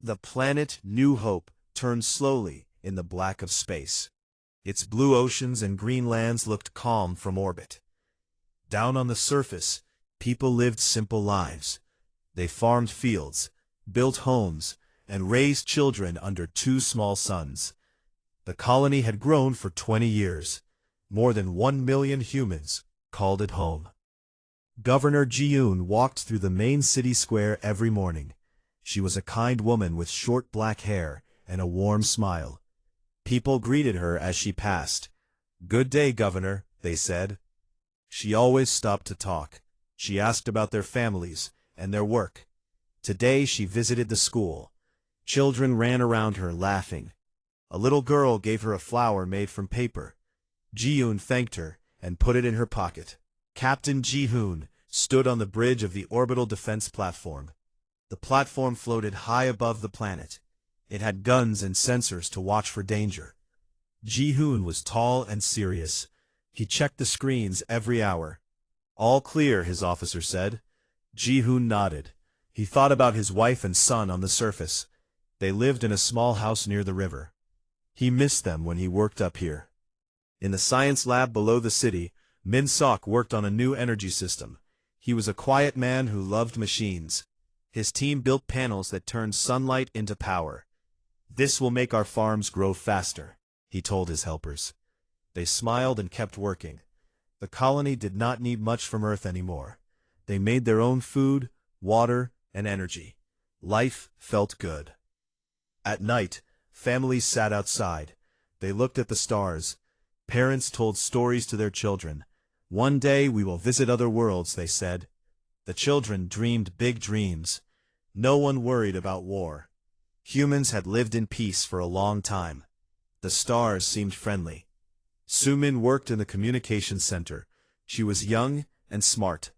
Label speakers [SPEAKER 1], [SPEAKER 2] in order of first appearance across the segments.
[SPEAKER 1] The planet New Hope turned slowly in the black of space. Its blue oceans and green lands looked calm from orbit. Down on the surface, people lived simple lives. They farmed fields, built homes, and raised children under two small suns. The colony had grown for 20 years. More than 1 million humans called it home. Governor Ji-yoon walked through the main city square every morning. She was a kind woman with short black hair and a warm smile. People greeted her as she passed. "Good day, Governor," they said. She always stopped to talk. She asked about their families and their work. Today she visited the school. Children ran around her laughing. A little girl gave her a flower made from paper. Ji-yoon thanked her and put it in her pocket. Captain Ji-hoon stood on the bridge of the orbital defense platform. The platform floated high above the planet. It had guns and sensors to watch for danger. Ji-hoon was tall and serious. He checked the screens every hour. "All clear," his officer said. Ji-hoon nodded. He thought about his wife and son on the surface. They lived in a small house near the river. He missed them when he worked up here. In the science lab below the city, Min-sok worked on a new energy system. He was a quiet man who loved machines. His team built panels that turned sunlight into power. "This will make our farms grow faster," he told his helpers. They smiled and kept working. The colony did not need much from Earth anymore. They made their own food, water, and energy. Life felt good. At night, families sat outside. They looked at the stars. Parents told stories to their children. "One day we will visit other worlds," they said. The children dreamed big dreams. No one worried about war. Humans had lived in peace for a long time. The stars seemed friendly. Sumin worked in the communications center. She was young and smart.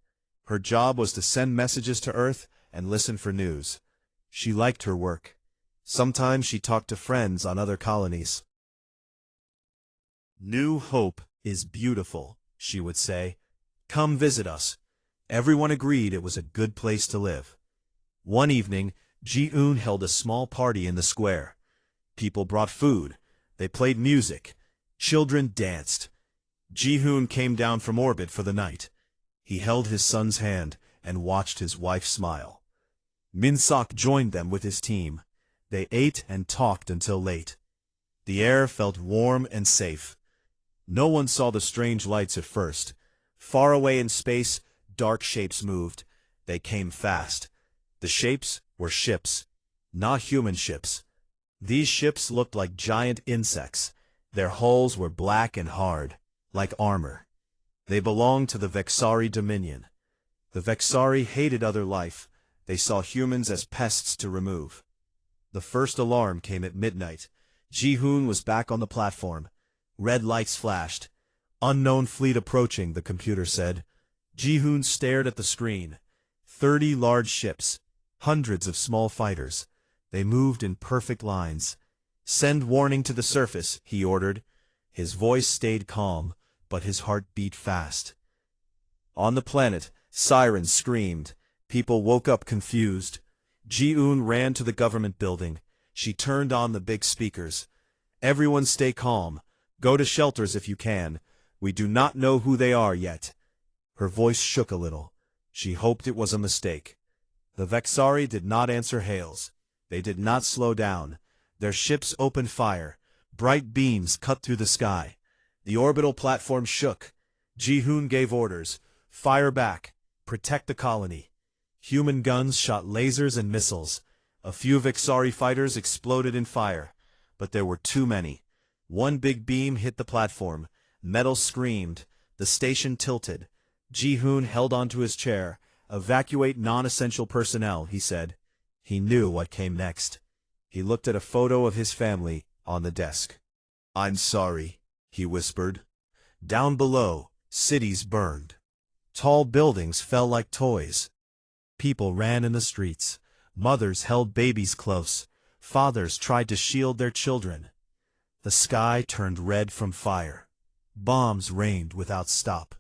[SPEAKER 1] Her job was to send messages to Earth and listen for news. She liked her work. Sometimes she talked to friends on other colonies. "New Hope is beautiful," she would say. "Come visit us." Everyone agreed it was a good place to live. One evening, Ji-hoon held a small party in the square. People brought food. They played music. Children danced. Ji-hoon came down from orbit for the night. He held his son's hand and watched his wife smile. Min-sok joined them with his team. They ate and talked until late. The air felt warm and safe. No one saw the strange lights at first. Far away in space, dark shapes moved. They came fast. The shapes were ships, not human ships. These ships looked like giant insects. Their hulls were black and hard, like armor. They belonged to the Vexari Dominion. The Vexari hated other life. They saw humans as pests to remove. The first alarm came at midnight. Ji-hoon was back on the platform. Red lights flashed. "Unknown fleet approaching," the computer said. Ji-hoon stared at the screen. 30 large ships. Hundreds of small fighters. They moved in perfect lines. "Send warning to the surface," he ordered. His voice stayed calm, but his heart beat fast. On the planet, sirens screamed. People woke up confused. Ji-hoon ran to the government building. She turned on the big speakers. "Everyone stay calm. Go to shelters if you can. We do not know who they are yet." Her voice shook a little. She hoped it was a mistake. The Vexari did not answer hails. They did not slow down. Their ships opened fire. Bright beams cut through the sky. The orbital platform shook. Ji-hoon gave orders. "Fire back. Protect the colony." Human guns shot lasers and missiles. A few Vexari fighters exploded in fire. But there were too many. One big beam hit the platform. Metal screamed. The station tilted. Ji-hoon held onto his chair. "Evacuate non-essential personnel," he said. He knew what came next. He looked at a photo of his family on the desk. "I'm sorry," he whispered. Down below, cities burned. Tall buildings fell like toys. People ran in the streets. Mothers held babies close. Fathers tried to shield their children. The sky turned red from fire. Bombs rained without stop.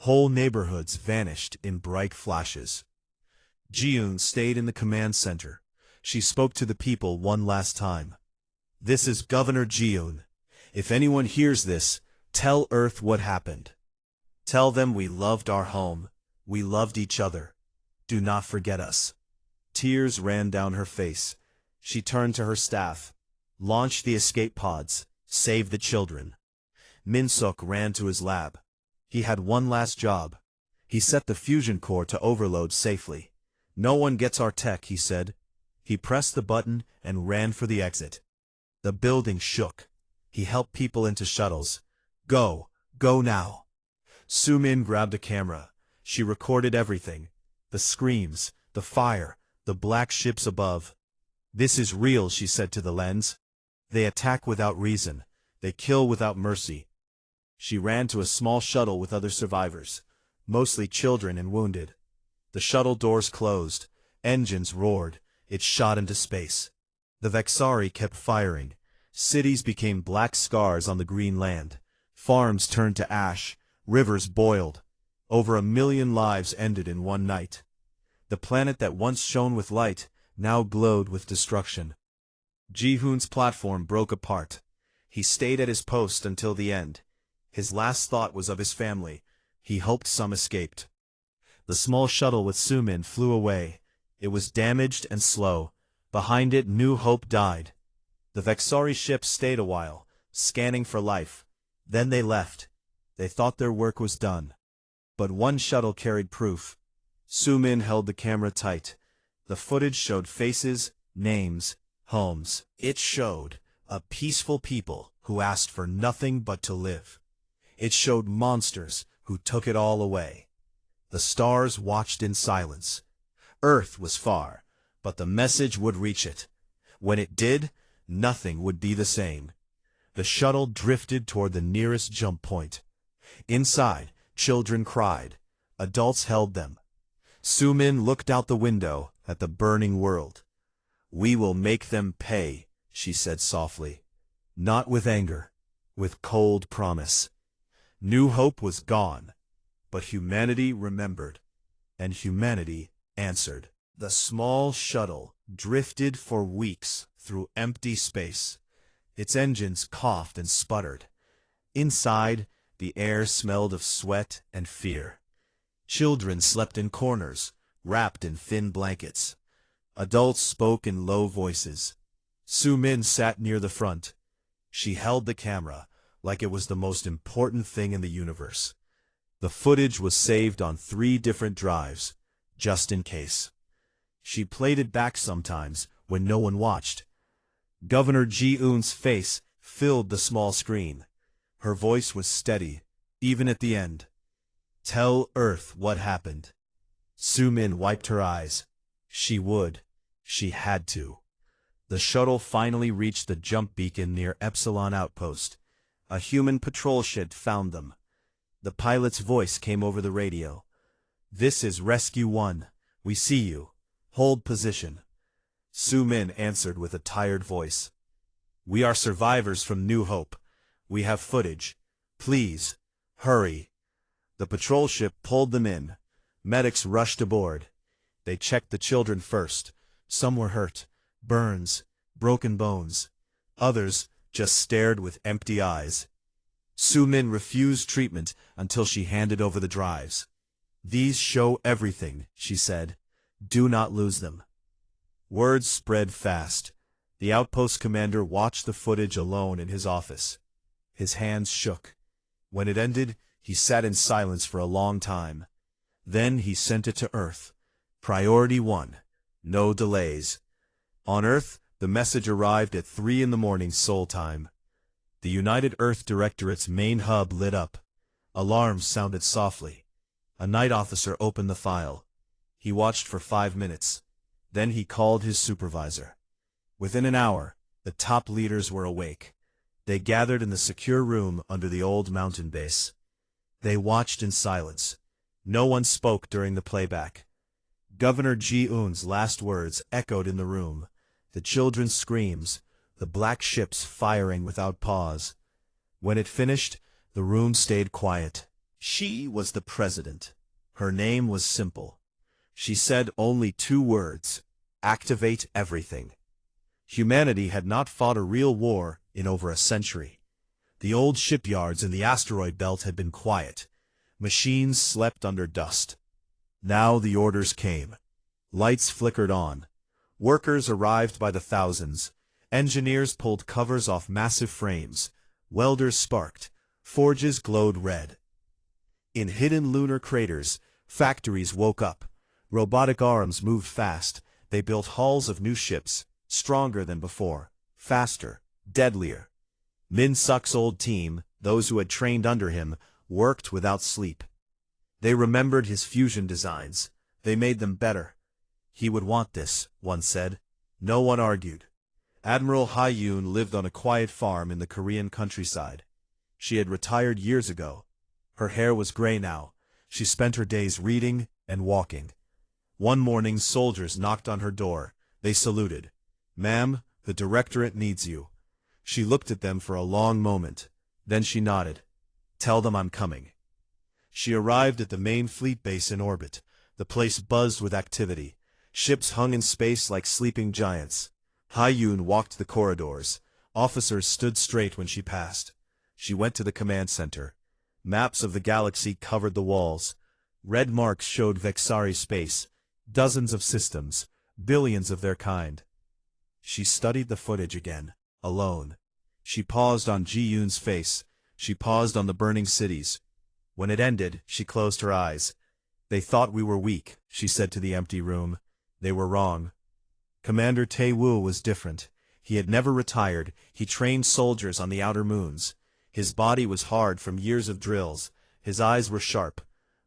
[SPEAKER 1] Whole neighborhoods vanished in bright flashes. Ji-hoon stayed in the command center. She spoke to the people one last time. This is Governor Jiun. If anyone hears this, tell Earth what happened. Tell them we loved our home. We loved each other. Do not forget us. Tears ran down her face. She turned to her staff. Launch the escape pods. Save the children. Min-suk ran to his lab. He had one last job. He set the fusion core to overload safely. No one gets our tech, he said. He pressed the button and ran for the exit. The building shook. He helped people into shuttles. Go now. Su-min grabbed a camera. She recorded everything. The screams, the fire, the black ships above. This is real, she said to the lens. They attack without reason. They kill without mercy. She ran to a small shuttle with other survivors, mostly children and wounded. The shuttle doors closed. Engines roared. It shot into space. The Vexari kept firing. Cities became black scars on the green land. Farms turned to ash. Rivers boiled. Over 1 million lives ended in one night. The planet that once shone with light now glowed with destruction. Ji-hoon's platform broke apart. He stayed at his post until the end. His last thought was of his family. He hoped some escaped. The small shuttle with Su-min flew away. It was damaged and slow. Behind it, New Hope died. The Vexari ship stayed a while, scanning for life. Then they left. They thought their work was done. But one shuttle carried proof. Su-min held the camera tight. The footage showed faces, names, homes. It showed a peaceful people who asked for nothing but to live. It showed monsters who took it all away. The stars watched in silence. Earth was far, but the message would reach it. When it did, nothing would be the same. The shuttle drifted toward the nearest jump point. Inside, children cried. Adults held them. Su-min looked out the window at the burning world. We will make them pay, she said softly. Not with anger, with cold promise. New Hope was gone, but humanity remembered, and humanity answered. The small shuttle drifted for weeks through empty space. Its engines coughed and sputtered. Inside, the air smelled of sweat and fear. Children slept in corners, wrapped in thin blankets. Adults spoke in low voices. Su-min sat near the front. She held the camera like it was the most important thing in the universe. The footage was saved on 3 different drives, just in case. She played it back sometimes when no one watched. Governor Ji-hoon's face filled the small screen. Her voice was steady, even at the end. Tell Earth what happened. Su-min wiped her eyes. She would. She had to. The shuttle finally reached the jump beacon near Epsilon Outpost. A human patrol ship found them. The pilot's voice came over the radio. This is Rescue 1. We see you. Hold position. Su-min answered with a tired voice. We are survivors from New Hope. We have footage. Please, hurry. The patrol ship pulled them in. Medics rushed aboard. They checked the children first. Some were hurt. Burns, broken bones. Others just stared with empty eyes. Su-min refused treatment until she handed over the drives. These show everything, she said. Do not lose them. Words spread fast. The outpost commander watched the footage alone in his office. His hands shook. When it ended, he sat in silence for a long time. Then he sent it to Earth. Priority 1. No delays. On Earth, the message arrived at 3 in the morning Seoul time. The United Earth Directorate's main hub lit up. Alarms sounded softly. A night officer opened the file. He watched for 5 minutes. Then he called his supervisor. Within an hour, the top leaders were awake. They gathered in the secure room under the old mountain base. They watched in silence. No one spoke during the playback. Governor Ji-hoon's last words echoed in the room. The children's screams, the black ships firing without pause. When it finished, the room stayed quiet. She was the president. Her name was simple. She said only 2 words. Activate everything. Humanity had not fought a real war in over a century. The old shipyards in the asteroid belt had been quiet. Machines slept under dust. Now the orders came. Lights flickered on. Workers arrived by the thousands. Engineers pulled covers off massive frames. Welders sparked. Forges glowed red. In hidden lunar craters, factories woke up. Robotic arms moved fast. They built hulls of new ships, stronger than before, faster, deadlier. Min Suk's old team, those who had trained under him, worked without sleep. They remembered his fusion designs. They made them better. He would want this, one said. No one argued. Admiral Ha-Yoon lived on a quiet farm in the Korean countryside. She had retired years ago. Her hair was gray now. She spent her days reading and walking. One morning soldiers knocked on her door. They saluted. "Ma'am, the directorate needs you." She looked at them for a long moment. Then she nodded. "Tell them I'm coming." She arrived at the main fleet base in orbit. The place buzzed with activity. Ships hung in space like sleeping giants. Ha-Yoon walked the corridors. Officers stood straight when she passed. She went to the command center. Maps of the galaxy covered the walls. Red marks showed Vexari space. Dozens of systems, billions of their kind. She studied the footage again, alone. She paused on Ji-Yoon's face. She paused on the burning cities. When it ended, she closed her eyes. "They thought we were weak," she said to the empty room. They were wrong. Commander Tae-woo was different. He had never retired. He trained soldiers on the outer moons. His body was hard from years of drills. His eyes were sharp.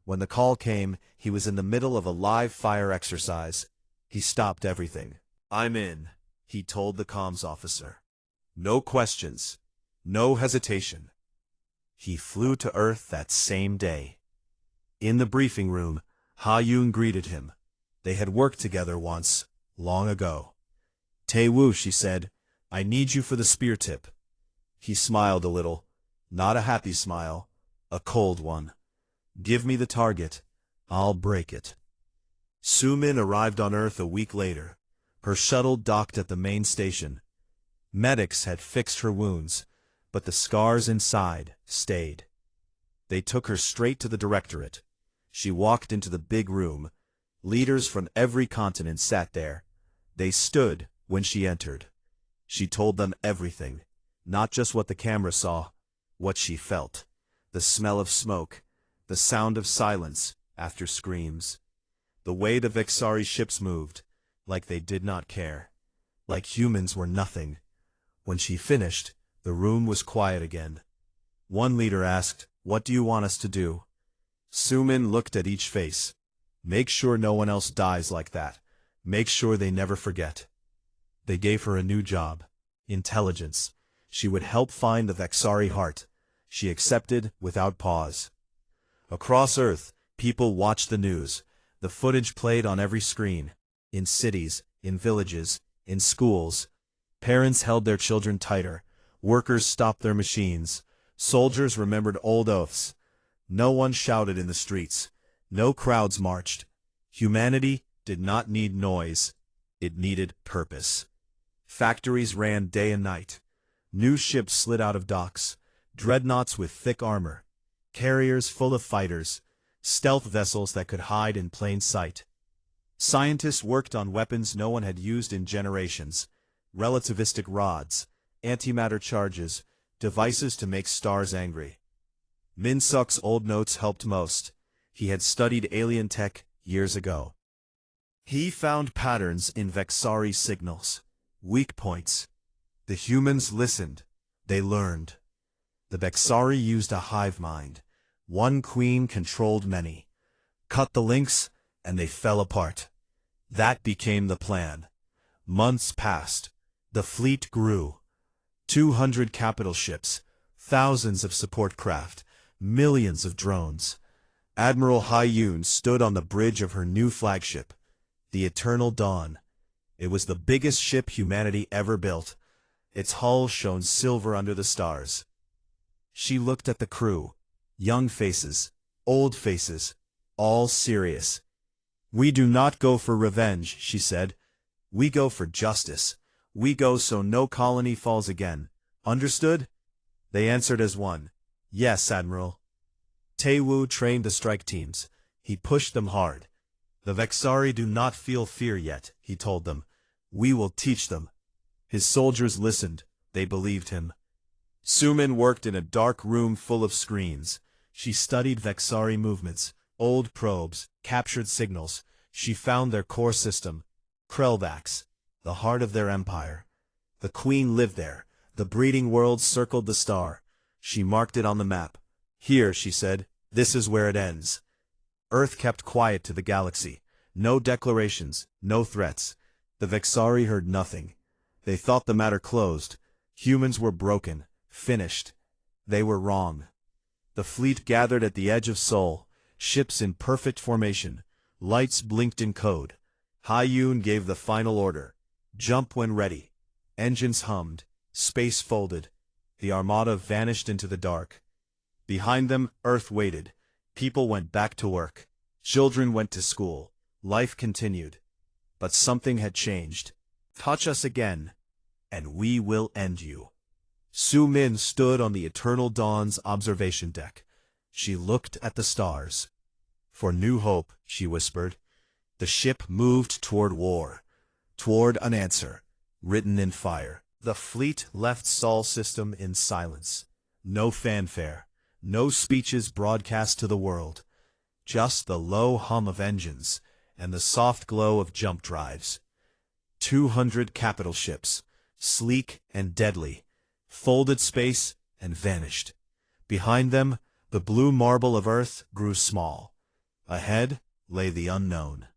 [SPEAKER 1] When the call came, he was in the middle of a live fire exercise. He stopped everything. "I'm in," he told the comms officer. No questions. No hesitation. He flew to Earth that same day. In the briefing room, Ha-Yoon greeted him. They had worked together once, long ago. "Tae-woo," she said, "I need you for the spear tip." He smiled a little. Not a happy smile, a cold one. "Give me the target. I'll break it." Soo-min arrived on Earth a week later. Her shuttle docked at the main station. Medics had fixed her wounds, but the scars inside stayed. They took her straight to the directorate. She walked into the big room. Leaders from every continent sat there. They stood when she entered. She told them everything, not just what the camera saw, what she felt. The smell of smoke, the sound of silence after screams. The way the Vexari ships moved, like they did not care. Like humans were nothing. When she finished, the room was quiet again. One leader asked, "What do you want us to do?" Soo-min looked at each face. "Make sure no one else dies like that. Make sure they never forget." They gave her a new job. Intelligence. She would help find the Vexari heart. She accepted without pause. Across Earth, people watched the news. The footage played on every screen. In cities, in villages, in schools. Parents held their children tighter. Workers stopped their machines. Soldiers remembered old oaths. No one shouted in the streets. No crowds marched. Humanity did not need noise. It needed purpose. Factories ran day and night. New ships slid out of docks. Dreadnoughts with thick armor. Carriers full of fighters. Stealth vessels that could hide in plain sight. Scientists worked on weapons no one had used in generations. Relativistic rods, antimatter charges, devices to make stars angry. Min Suk's old notes helped most. He had studied alien tech years ago. He found patterns in Vexari signals, weak points. The humans listened. They learned. The Vexari used a hive mind. One queen controlled many. Cut the links, and they fell apart. That became the plan. Months passed. The fleet grew. 200 capital ships, thousands of support craft, millions of drones. Admiral Ha-Yoon stood on the bridge of her new flagship, the Eternal Dawn. It was the biggest ship humanity ever built. Its hull shone silver under the stars. She looked at the crew. Young faces, old faces, all serious. "We do not go for revenge," she said. We go for justice. We go so no colony falls again. Understood? They answered as one. Yes, Admiral. Taewoo trained the strike teams. He pushed them hard. The Vexari do not feel fear yet, he told them. We will teach them. His soldiers listened. They believed him. Sumin worked in a dark room full of screens. She studied Vexari movements, old probes, captured signals. She found their core system, Krelvax, the heart of their empire. The queen lived there. The breeding world circled the star. She marked it on the map. Here, she said, this is where it ends. Earth kept quiet to the galaxy. No declarations, no threats. The Vexari heard nothing. They thought the matter closed. Humans were broken, finished. They were wrong. The fleet gathered at the edge of Seoul, ships in perfect formation. Lights blinked in code. Ha-Yoon gave the final order. Jump when ready. Engines hummed. Space folded. The armada vanished into the dark. Behind them, Earth waited. People went back to work. Children went to school. Life continued. But something had changed. Touch us again, and we will end you. Su-min stood on the Eternal Dawn's observation deck. She looked at the stars. For New Hope, she whispered. The ship moved toward war, toward an answer, written in fire. The fleet left Sol system in silence. No fanfare, no speeches broadcast to the world. Just the low hum of engines and the soft glow of jump drives. 200 capital ships, sleek and deadly, folded space and vanished. Behind them, the blue marble of Earth grew small. Ahead lay the unknown.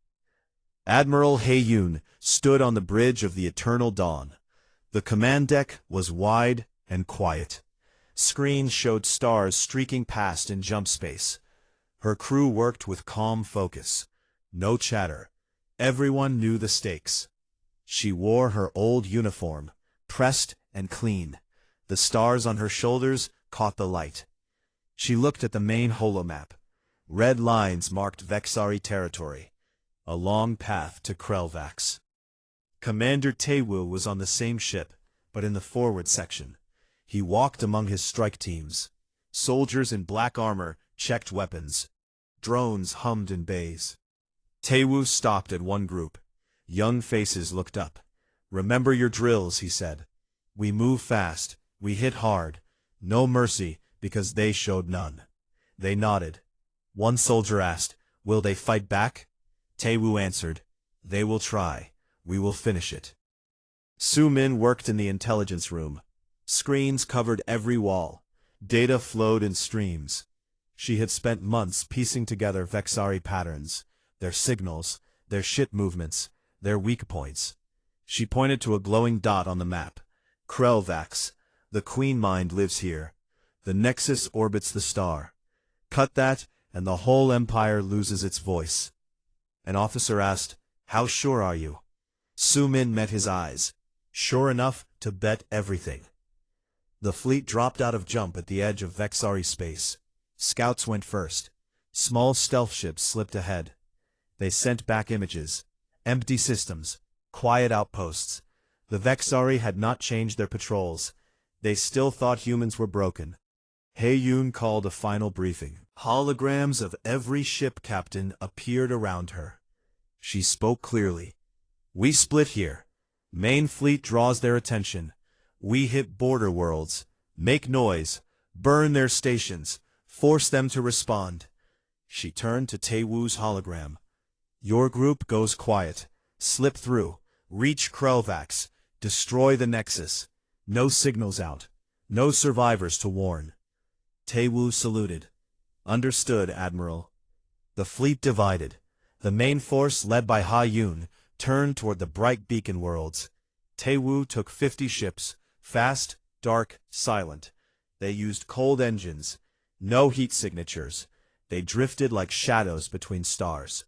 [SPEAKER 1] Admiral Ha-Yoon stood on the bridge of the Eternal Dawn. The command deck was wide and quiet. Screens showed stars streaking past in jump space. Her crew worked with calm focus. No chatter. Everyone knew the stakes. She wore her old uniform, pressed and clean. The stars on her shoulders caught the light. She looked at the main holomap. Red lines marked Vexari territory. A long path to Krelvax. Commander Taewoo was on the same ship, but in the forward section. He walked among his strike teams. Soldiers in black armor checked weapons. Drones hummed in bays. Taewoo stopped at one group. Young faces looked up. Remember your drills, he said. We move fast. We hit hard. No mercy, because they showed none. They nodded. One soldier asked, will they fight back? Taewoo answered, they will try. We will finish it. Su-min worked in the intelligence room. Screens covered every wall. Data flowed in streams. She had spent months piecing together Vexari patterns, their signals, their ship movements, their weak points. She pointed to a glowing dot on the map. Krelvax. The Queen Mind lives here. The Nexus orbits the star. Cut that, and the whole empire loses its voice. An officer asked, how sure are you? Su-min met his eyes. Sure enough to bet everything. The fleet dropped out of jump at the edge of Vexari space. Scouts went first. Small stealth ships slipped ahead. They sent back images. Empty systems. Quiet outposts. The Vexari had not changed their patrols. They still thought humans were broken. Ha-Yoon called a final briefing. Holograms of every ship captain appeared around her. She spoke clearly. We split here. Main fleet draws their attention. We hit border worlds. Make noise. Burn their stations. Force them to respond. She turned to Taewoo's hologram. Your group goes quiet. Slip through. Reach Krelvax. Destroy the Nexus. No signals out. No survivors to warn. Taewoo saluted. Understood, Admiral. The fleet divided. The main force, led by Ha-Yoon, turned toward the bright beacon worlds. Taewoo took 50 ships, fast, dark, silent. They used cold engines. No heat signatures. They drifted like shadows between stars.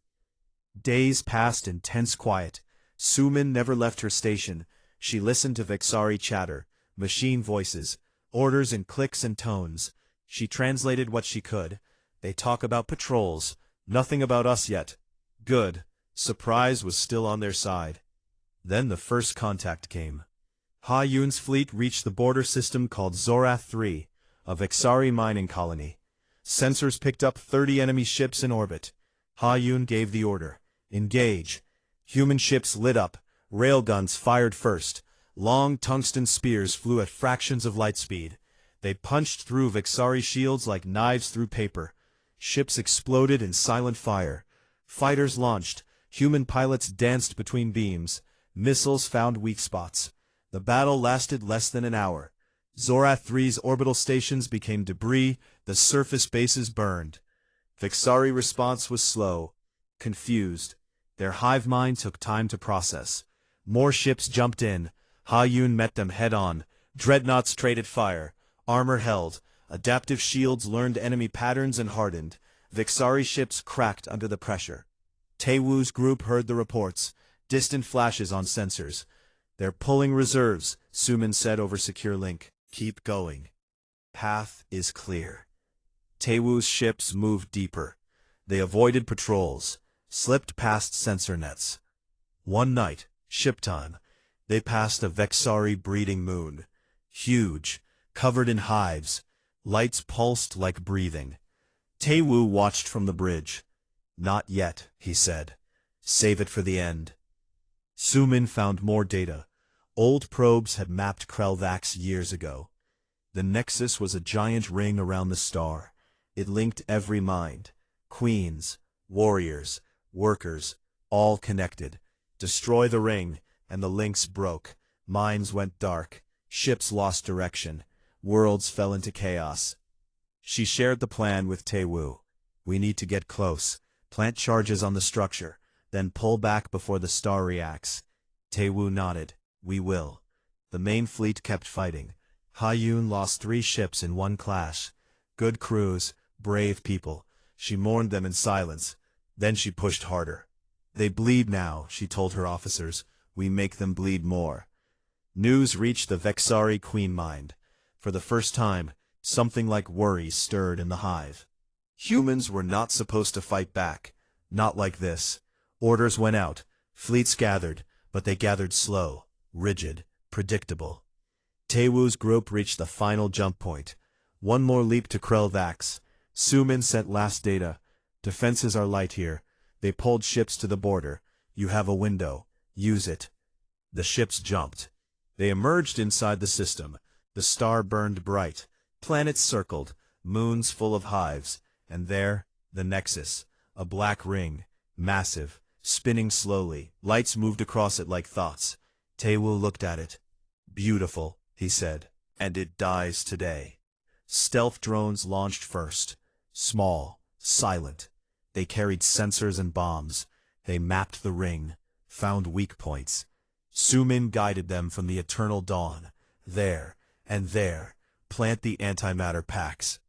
[SPEAKER 1] Days passed in tense quiet. Su-min never left her station. She listened to Vexari chatter, machine voices, orders in clicks and tones. She translated what she could. They talk about patrols. Nothing about us yet. Good. Surprise was still on their side. Then the first contact came. Ha Yun's fleet reached the border system called Zorath 3, a Vexari mining colony. Sensors picked up 30 enemy ships in orbit. Ha Yun gave the order. Engage. Human ships lit up. Railguns fired first. Long tungsten spears flew at fractions of light speed. They punched through Vexari shields like knives through paper. Ships exploded in silent fire. Fighters launched. Human pilots danced between beams. Missiles found weak spots. The battle lasted less than an hour. Zorath 3's orbital stations became debris, the surface bases burned. Vexari response was slow, confused. Their hive mind took time to process. More ships jumped in. Ha Yun met them head-on. Dreadnoughts traded fire. Armor held. Adaptive shields learned enemy patterns and hardened. Vexari ships cracked under the pressure. Taewoo's group heard the reports. Distant flashes on sensors. "They're pulling reserves," Sumin said over secure link. "Keep going. Path is clear." Taewoo's ships moved deeper. They avoided patrols, slipped past sensor nets. One night, ship time, they passed a Vexari breeding moon. Huge, covered in hives. Lights pulsed like breathing. Taewoo watched from the bridge. "Not yet," he said. "Save it for the end." Sumin found more data. Old probes had mapped Krelvax years ago. The nexus was a giant ring around the star. It linked every mind. Queens, warriors, workers, all connected. Destroy the ring, and the links broke. Minds went dark. Ships lost direction. Worlds fell into chaos. She shared the plan with Taewoo. "We need to get close. Plant charges on the structure. Then pull back before the star reacts." Taewoo nodded. "We will." The main fleet kept fighting. Ha Yun lost 3 ships in one clash. Good crews, brave people. She mourned them in silence. Then she pushed harder. "They bleed now," she told her officers. "We make them bleed more." News reached the Vexari queen mind. For the first time, something like worry stirred in the hive. Humans were not supposed to fight back. Not like this. Orders went out. Fleets gathered, but they gathered slow, rigid, predictable. Taewoo's group reached the final jump point. One more leap to Krelvax. Sumin sent last data. "Defenses are light here. They pulled ships to the border. You have a window. Use it." The ships jumped. They emerged inside the system. The star burned bright. Planets circled, moons full of hives. And there, the nexus, a black ring, massive, spinning slowly. Lights moved across it like thoughts. Taewoo looked at it. "Beautiful," he said. "And it dies today." Stealth drones launched first. Small, silent. They carried sensors and bombs. They mapped the ring, found weak points. Sumin guided them from the eternal dawn. There, and there, plant the antimatter packs.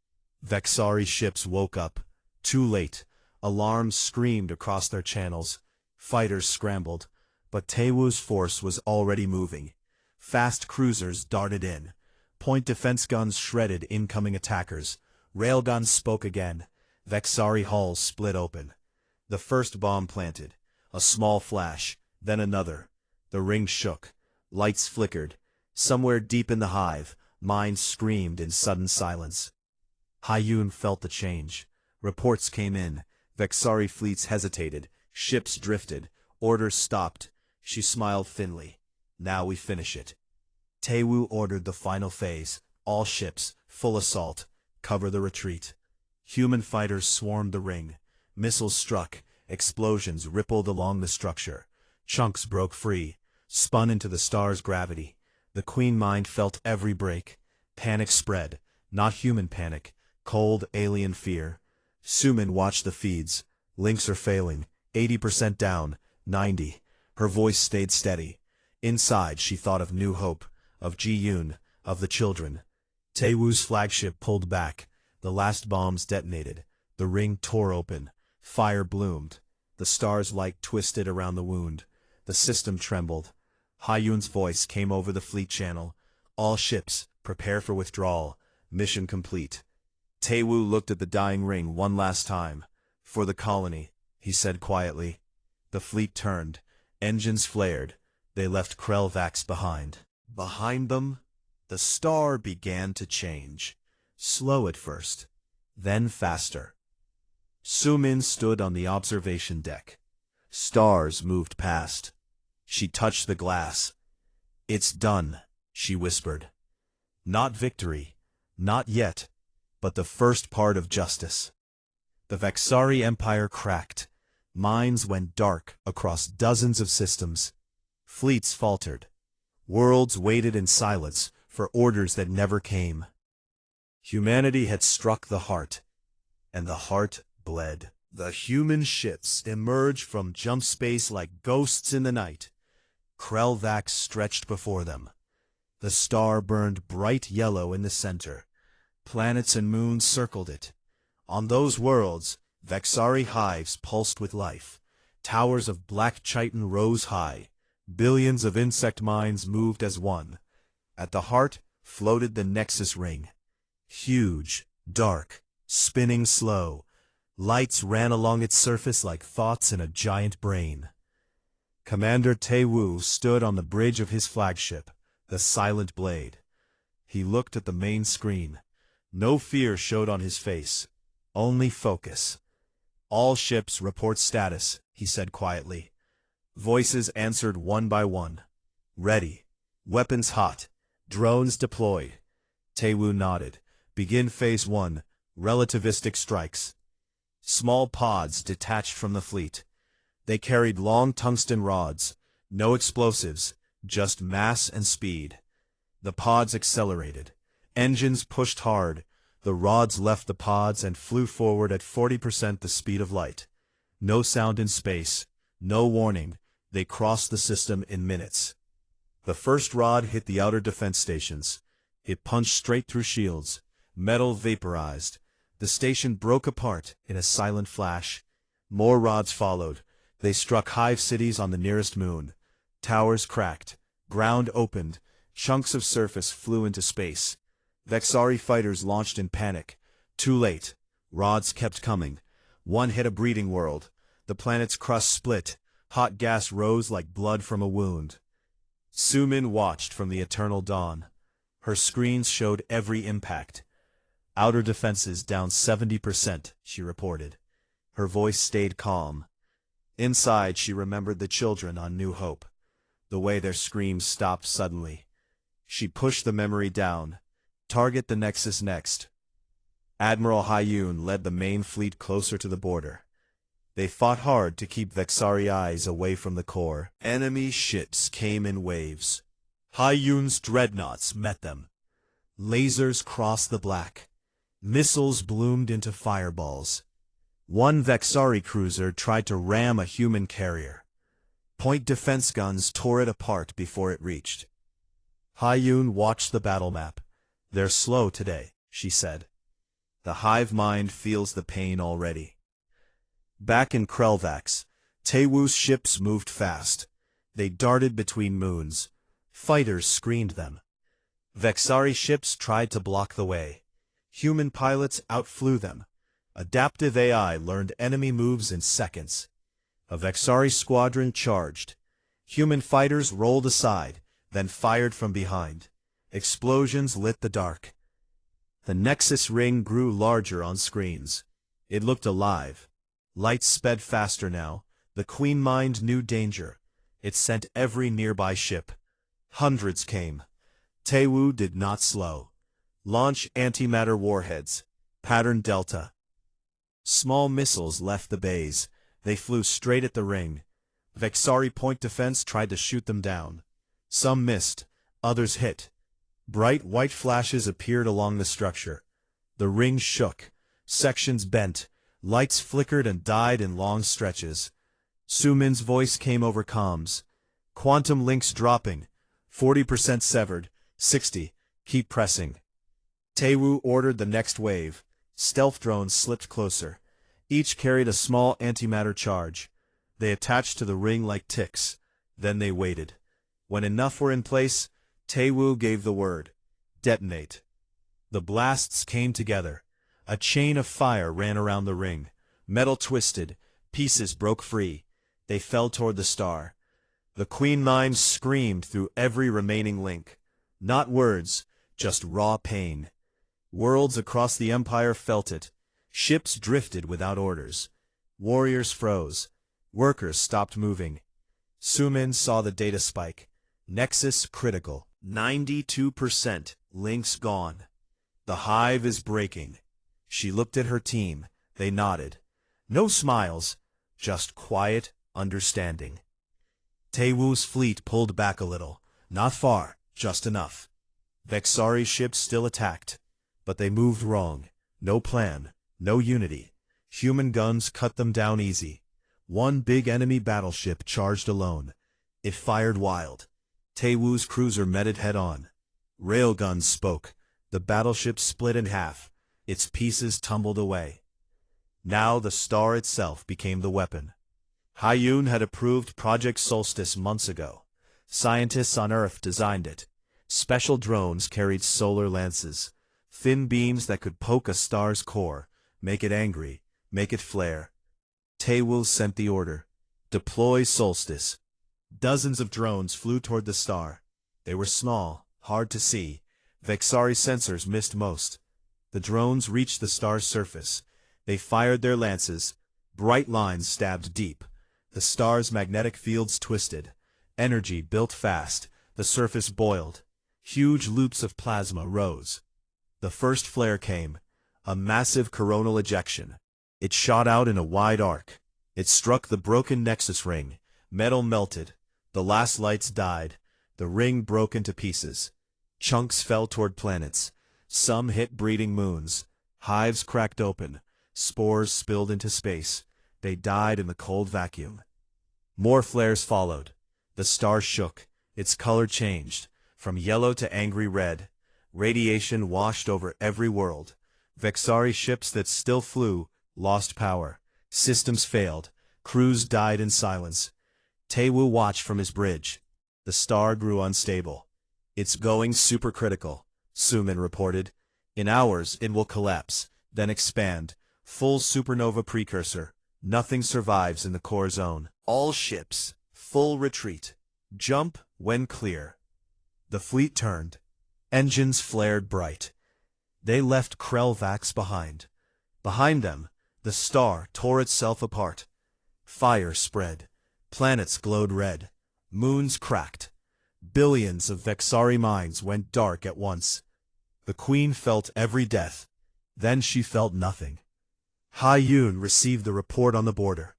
[SPEAKER 1] Vexari ships woke up. Too late. Alarms screamed across their channels. Fighters scrambled. But Taewoo's force was already moving. Fast cruisers darted in. Point defense guns shredded incoming attackers. Railguns spoke again. Vexari hulls split open. The first bomb planted. A small flash, then another. The ring shook. Lights flickered. Somewhere deep in the hive, minds screamed in sudden silence. Ha Yun felt the change. Reports came in. Vexari fleets hesitated. Ships drifted. Orders stopped. She smiled thinly. "Now we finish it." Taewoo ordered the final phase. All ships, full assault. Cover the retreat. Human fighters swarmed the ring. Missiles struck. Explosions rippled along the structure. Chunks broke free, spun into the star's gravity. The Queen Mind felt every break. Panic spread. Not human panic. Cold, alien fear. Sumin watched the feeds. Links are failing. 80% down. 90. Her voice stayed steady. Inside, she thought of new hope. Of Ji-yoon. Of the children. Taewoo's flagship pulled back. The last bombs detonated. The ring tore open. Fire bloomed. The star's light twisted around the wound. The system trembled. Ha Yun's voice came over the fleet channel. "All ships, prepare for withdrawal. Mission complete." Taewoo looked at the dying ring one last time. "For the colony," he said quietly. The fleet turned. Engines flared. They left Krelvax behind. Behind them, the star began to change. Slow at first, then faster. Sumin stood on the observation deck. Stars moved past. She touched the glass. "It's done," she whispered. "Not victory, not yet, but the first part of justice." The Vexari Empire cracked. Minds went dark across dozens of systems. Fleets faltered. Worlds waited in silence for orders that never came. Humanity had struck the heart, and the heart bled. The human ships emerged from jump space like ghosts in the night. Krelvax stretched before them. The star burned bright yellow in the center. Planets and moons circled it. On those worlds, Vexari hives pulsed with life. Towers of black chitin rose high. Billions of insect minds moved as one. At the heart floated the Nexus Ring. Huge, dark, spinning slow. Lights ran along its surface like thoughts in a giant brain. Commander Taewoo stood on the bridge of his flagship, the Silent Blade. He looked at the main screen. No fear showed on his face, only focus. "All ships report status," he said quietly. Voices answered one by one. "Ready. Weapons hot. Drones deployed." Taewoo nodded. "Begin Phase 1, relativistic strikes." Small pods detached from the fleet. They carried long tungsten rods, no explosives, just mass and speed. The pods accelerated. Engines pushed hard. The rods left the pods and flew forward at 40% the speed of light. No sound in space, no warning. They crossed the system in minutes. The first rod hit the outer defense stations. It punched straight through shields. Metal vaporized. The station broke apart in a silent flash. More rods followed. They struck hive cities on the nearest moon. Towers cracked. Ground opened. Chunks of surface flew into space. Vexari fighters launched in panic. Too late. Rods kept coming. One hit a breeding world. The planet's crust split. Hot gas rose like blood from a wound. Sumin watched from the eternal dawn. Her screens showed every impact. "Outer defenses down 70%, she reported. Her voice stayed calm. Inside, she remembered the children on New Hope. The way their screams stopped suddenly. She pushed the memory down. Target the Nexus next. Admiral Hyun led the main fleet closer to the border. They fought hard to keep Vexari eyes away from the core. Enemy ships came in waves. Hyun's dreadnoughts met them. Lasers crossed the black. Missiles bloomed into fireballs. One Vexari cruiser tried to ram a human carrier. Point defense guns tore it apart before it reached. Hyun watched the battle map. "They're slow today," she said. "The hive mind feels the pain already." Back in Krelvax, Taewoo's ships moved fast. They darted between moons. Fighters screened them. Vexari ships tried to block the way. Human pilots outflew them. Adaptive AI learned enemy moves in seconds. A Vexari squadron charged. Human fighters rolled aside, then fired from behind. Explosions lit the dark. The Nexus Ring grew larger on screens. It looked alive. Lights sped faster now. The Queen Mind knew danger. It sent every nearby ship. Hundreds came. Taewoo did not slow. Launch antimatter warheads. Pattern Delta. Small missiles left the bays. They flew straight at the ring. Vexari point defense tried to shoot them down. Some missed. Others hit. Bright white flashes appeared along the structure. The ring shook. Sections bent. Lights flickered and died in long stretches. Sumin's voice came over comms. "Quantum links dropping. 40% severed. 60. Keep pressing." Taewoo ordered the next wave. Stealth drones slipped closer. Each carried a small antimatter charge. They attached to the ring like ticks. Then they waited. When enough were in place, Taewoo gave the word. "Detonate." The blasts came together. A chain of fire ran around the ring. Metal twisted. Pieces broke free. They fell toward the star. The Queen mind screamed through every remaining link. Not words, just raw pain. Worlds across the Empire felt it. Ships drifted without orders. Warriors froze. Workers stopped moving. Sumin saw the data spike. Nexus critical. 92%. Links gone. The hive is breaking. She looked at her team. They nodded. No smiles, just quiet understanding. Taewoo's fleet pulled back a little. Not far, just enough. Vexari's ships still attacked. But they moved wrong. No plan, no unity. Human guns cut them down easy. One big enemy battleship charged alone. It fired wild. Taewoo's cruiser met it head-on. Railguns spoke. The battleship split in half. Its pieces tumbled away. Now the star itself became the weapon. Hyun had approved Project Solstice months ago. Scientists on Earth designed it. Special drones carried solar lances. Thin beams that could poke a star's core, make it angry, make it flare. Taewoo sent the order. Deploy Solstice. Dozens of drones flew toward the star. They were small, hard to see. Vexari sensors missed most. The drones reached the star's surface. They fired their lances. Bright lines stabbed deep. The star's magnetic fields twisted. Energy built fast. The surface boiled. Huge loops of plasma rose. The first flare came. A massive coronal ejection. It shot out in a wide arc. It struck the broken nexus ring. Metal melted. The last lights died. The ring broke into pieces. Chunks fell toward planets. Some hit breeding moons. Hives cracked open. Spores spilled into space. They died in the cold vacuum. More flares followed. The star shook. Its color changed, from yellow to angry red. Radiation washed over every world. Vexari ships that still flew lost power. Systems failed. Crews died in silence. Taewoo watched from his bridge. The star grew unstable. It's going supercritical, Sumin reported. In hours it will collapse, then expand. Full supernova precursor. Nothing survives in the core zone. All ships, full retreat. Jump when clear. The fleet turned. Engines flared bright. They left Krell-Vax behind. Behind them, the star tore itself apart. Fire spread. Planets glowed red. Moons cracked. Billions of Vexari minds went dark at once. The Queen felt every death. Then she felt nothing. Hyun received the report on the border.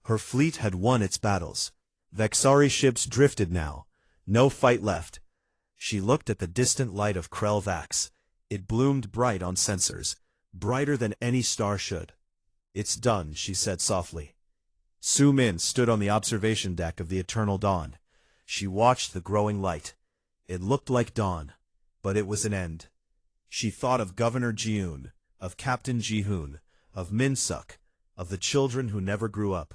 [SPEAKER 1] Her fleet had won its battles. Vexari ships drifted now. No fight left. She looked at the distant light of Krell-Vax. It bloomed bright on sensors, brighter than any star should. It's done, she said softly. Sumin stood on the observation deck of the Eternal Dawn. She watched the growing light. It looked like dawn, but it was an end. She thought of Governor Jiun, of Captain Ji-hoon, of Min-suk, of the children who never grew up.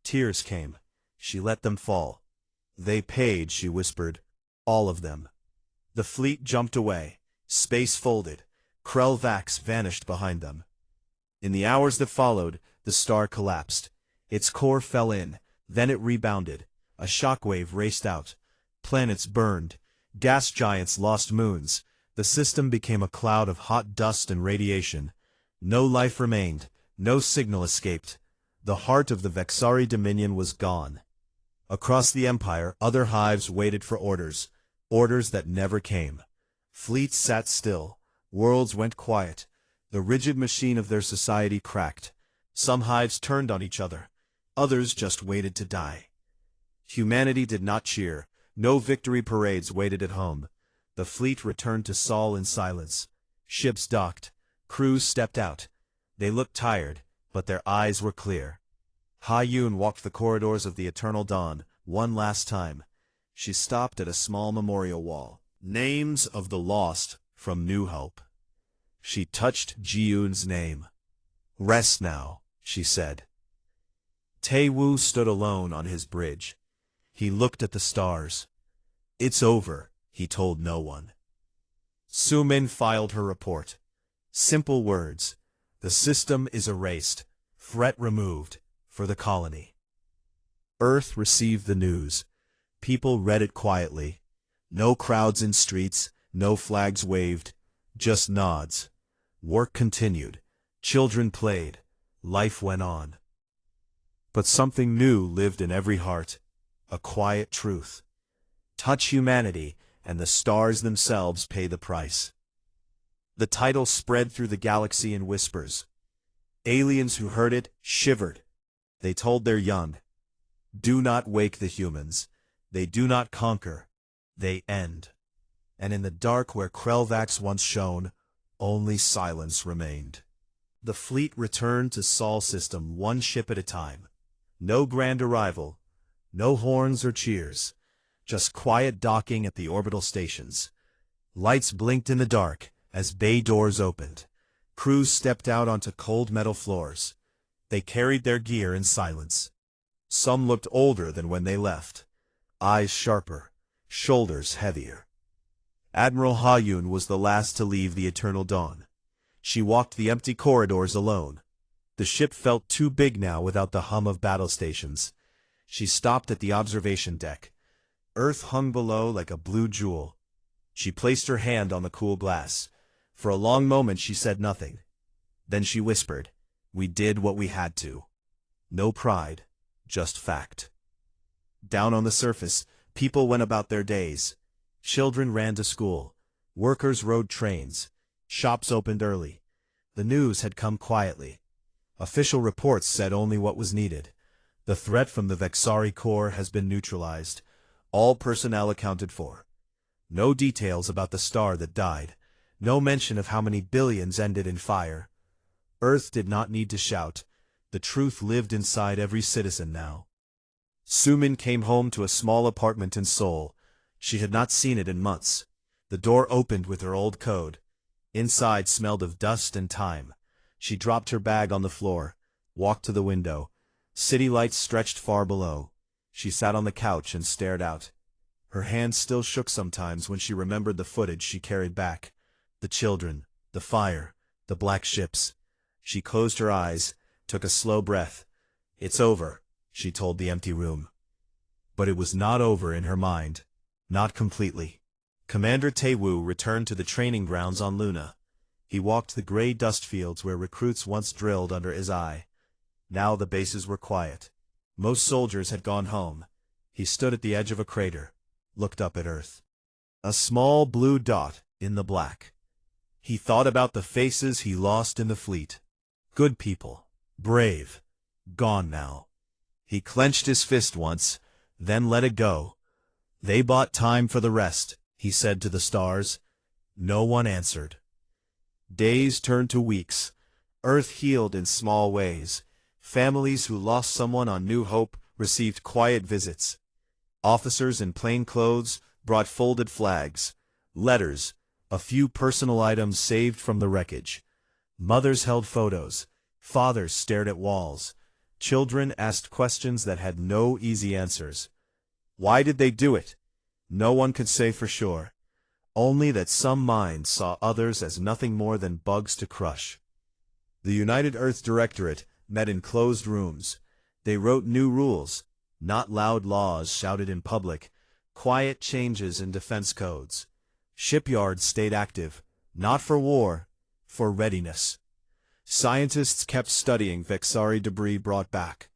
[SPEAKER 1] Tears came. She let them fall. They paid, she whispered. All of them. The fleet jumped away. Space folded. Krell-Vax vanished behind them. In the hours that followed, the star collapsed. Its core fell in. Then it rebounded. A shockwave raced out. Planets burned. Gas giants lost moons. The system became a cloud of hot dust and radiation. No life remained. No signal escaped. The heart of the Vexari Dominion was gone. Across the Empire, other hives waited for orders. Orders that never came. Fleets sat still. Worlds went quiet. The rigid machine of their society cracked. Some hives turned on each other. Others just waited to die. Humanity did not cheer. No victory parades waited at home. The fleet returned to Sol in silence. Ships docked. Crews stepped out. They looked tired, but their eyes were clear. Hyun walked the corridors of the Eternal Dawn, one last time. She stopped at a small memorial wall. Names of the lost from New Hope. She touched Ji-hoon's name. Rest now, she said. Taewoo stood alone on his bridge. He looked at the stars. It's over, he told no one. Sumin filed her report. Simple words. The system is erased. Threat removed. For the colony. Earth received the news. People read it quietly. No crowds in streets, no flags waved, just nods. Work continued. Children played. Life went on. But something new lived in every heart. A quiet truth. Touch humanity, and the stars themselves pay the price. The title spread through the galaxy in whispers. Aliens who heard it shivered. They told their young, "Do not wake the humans. They do not conquer. They end." And in the dark where Krelvax once shone, only silence remained. The fleet returned to Sol system one ship at a time. No grand arrival, no horns or cheers, just quiet docking at the orbital stations. Lights blinked in the dark as bay doors opened. Crews stepped out onto cold metal floors. They carried their gear in silence. Some looked older than when they left, eyes sharper, shoulders heavier. Admiral Ha-Yun was the last to leave the Eternal Dawn. She walked the empty corridors alone. The ship felt too big now without the hum of battle stations. She stopped at the observation deck. Earth hung below like a blue jewel. She placed her hand on the cool glass. For a long moment she said nothing. Then she whispered, "We did what we had to." No pride, just fact. Down on the surface, people went about their days. Children ran to school. Workers rode trains. Shops opened early. The news had come quietly. Official reports said only what was needed. The threat from the Vexari Corps has been neutralized. All personnel accounted for. No details about the star that died. No mention of how many billions ended in fire. Earth did not need to shout. The truth lived inside every citizen now. Sumin came home to a small apartment in Seoul. She had not seen it in months. The door opened with her old code. Inside smelled of dust and time. She dropped her bag on the floor, walked to the window. City lights stretched far below. She sat on the couch and stared out. Her hands still shook sometimes when she remembered the footage she carried back. The children, the fire, the black ships. She closed her eyes, took a slow breath. "It's over," she told the empty room. But it was not over in her mind. Not completely. Commander Taewoo returned to the training grounds on Luna. He walked the gray dust fields where recruits once drilled under his eye. Now the bases were quiet. Most soldiers had gone home. He stood at the edge of a crater, looked up at Earth. A small blue dot in the black. He thought about the faces he lost in the fleet. Good people, brave, gone now. He clenched his fist once, then let it go. "They bought time for the rest," he said to the stars. No one answered. Days turned to weeks. Earth healed in small ways. Families who lost someone on New Hope received quiet visits. Officers in plain clothes brought folded flags, letters, a few personal items saved from the wreckage. Mothers held photos. Fathers stared at walls. Children asked questions that had no easy answers. Why did they do it? No one could say for sure. Only that some minds saw others as nothing more than bugs to crush. The United Earth Directorate met in closed rooms. They wrote new rules, not loud laws shouted in public, quiet changes in defense codes. Shipyards stayed active, not for war, for readiness. Scientists kept studying Vexari debris brought back.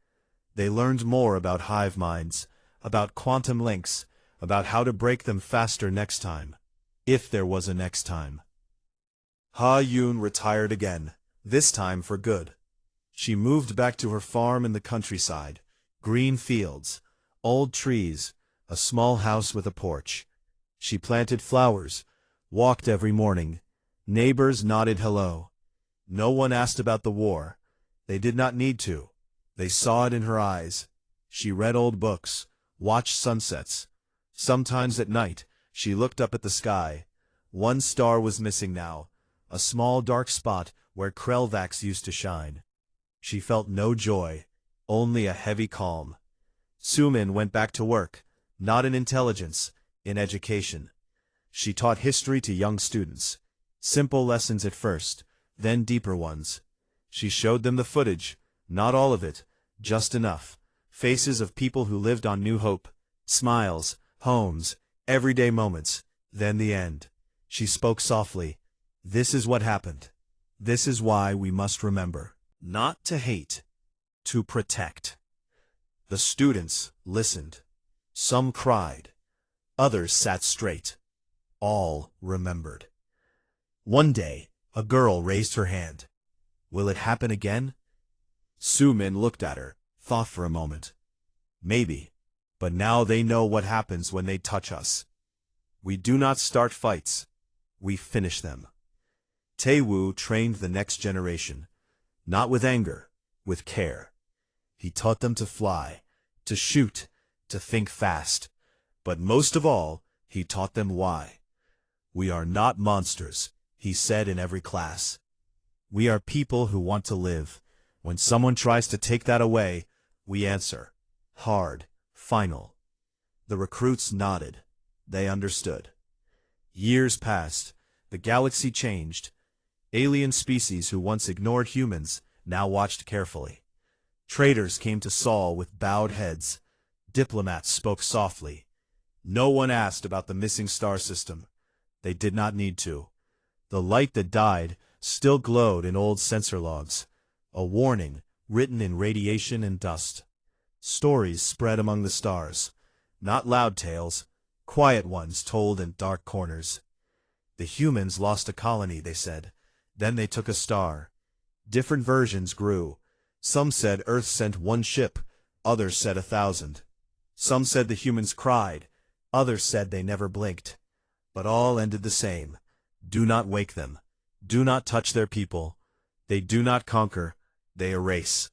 [SPEAKER 1] They learned more about hive minds, about quantum links, about how to break them faster next time, if there was a next time. Ha-Yun retired again, this time for good. She moved back to her farm in the countryside, green fields, old trees, a small house with a porch. She planted flowers, walked every morning. Neighbors nodded hello. No one asked about the war. They did not need to. They saw it in her eyes. She read old books, watched sunsets. Sometimes at night, she looked up at the sky. One star was missing now, a small dark spot where Krelvax used to shine. She felt no joy, only a heavy calm. Sumin went back to work, not in intelligence, in education. She taught history to young students. Simple lessons at first, then deeper ones. She showed them the footage, not all of it, just enough. Faces of people who lived on New Hope, Smiles, homes, everyday moments, then the end. She spoke softly. This is what happened. This is why we must remember. Not to hate, to protect. The students listened. Some cried. Others sat straight. All remembered. One day, a girl raised her hand. Will it happen again? Su-min looked at her, thought for a moment. Maybe, but now they know what happens when they touch us. We do not start fights. We finish them. Tae-woo trained the next generation, not with anger, with care. He taught them to fly, to shoot, to think fast. But most of all, he taught them why. We are not monsters, he said in every class. We are people who want to live. When someone tries to take that away, we answer. Hard, final. The recruits nodded. They understood. Years passed. The galaxy changed. Alien species who once ignored humans now watched carefully. Traders came to Saul with bowed heads. Diplomats spoke softly. No one asked about the missing star system. They did not need to. The light that died still glowed in old sensor logs, a warning written in radiation and dust. Stories spread among the stars, not loud tales, quiet ones told in dark corners. The humans lost a colony, they said. Then they took a star. Different versions grew. Some said Earth sent one ship, others said 1,000. Some said the humans cried, others said they never blinked. But all ended the same. Do not wake them. Do not touch their people. They do not conquer, they erase.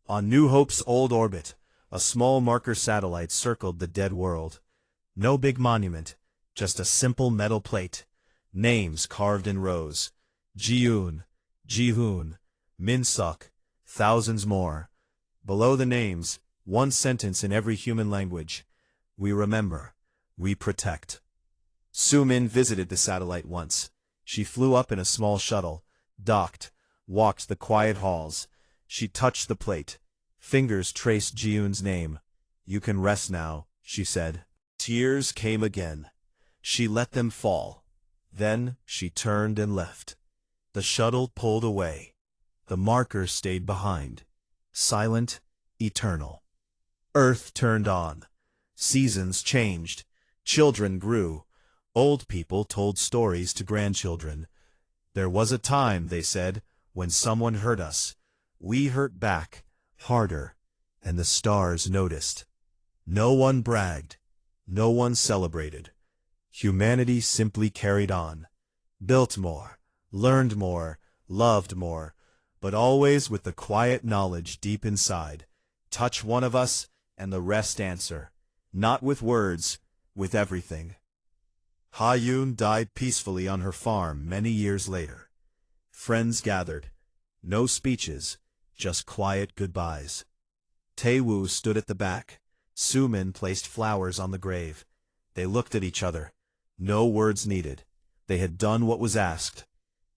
[SPEAKER 1] On New Hope's old orbit, a small marker satellite circled the dead world. No big monument, just a simple metal plate. Names carved in rows. Ji-hoon, Ji-hoon, Min-suk, thousands more. Below the names, one sentence in every human language. We remember. We protect. Su-min visited the satellite once. She flew up in a small shuttle, docked, walked the quiet halls. She touched the plate. Fingers traced Ji-hoon's name. You can rest now, she said. Tears came again. She let them fall. Then she turned and left. The shuttle pulled away. The marker stayed behind. Silent, eternal. Earth turned on. Seasons changed. Children grew. Old people told stories to grandchildren. There was a time, they said, when someone hurt us. We hurt back, harder, and the stars noticed. No one bragged. No one celebrated. Humanity simply carried on. Built more, learned more, loved more, but always with the quiet knowledge deep inside. Touch one of us, and the rest answer. Not with words, with everything. Ha-yoon died peacefully on her farm many years later. Friends gathered. No speeches, just quiet goodbyes. Tae-woo stood at the back. Su-min placed flowers on the grave. They looked at each other. No words needed. They had done what was asked.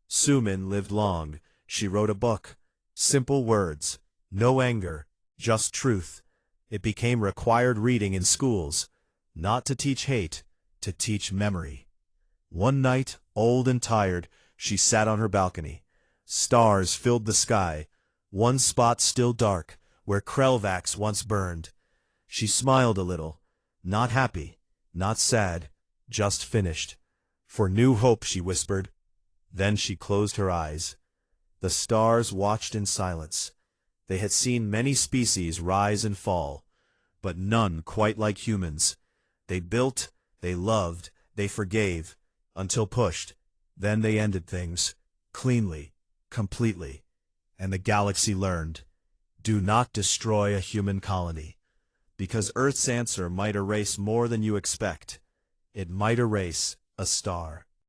[SPEAKER 1] Su-min lived long. She wrote a book. Simple words. No anger, just truth. It became required reading in schools. Not to teach hate, to teach memory. One night, old and tired, she sat on her balcony. Stars filled the sky. One spot still dark, where Krelvax once burned. She smiled a little. Not happy, not sad, just finished. For New Hope, she whispered. Then she closed her eyes. The stars watched in silence. They had seen many species rise and fall, but none quite like humans. They built, they loved, they forgave, until pushed. Then they ended things, cleanly, completely. And the galaxy learned. Do not destroy a human colony. Because Earth's answer might erase more than you expect. It might erase a star.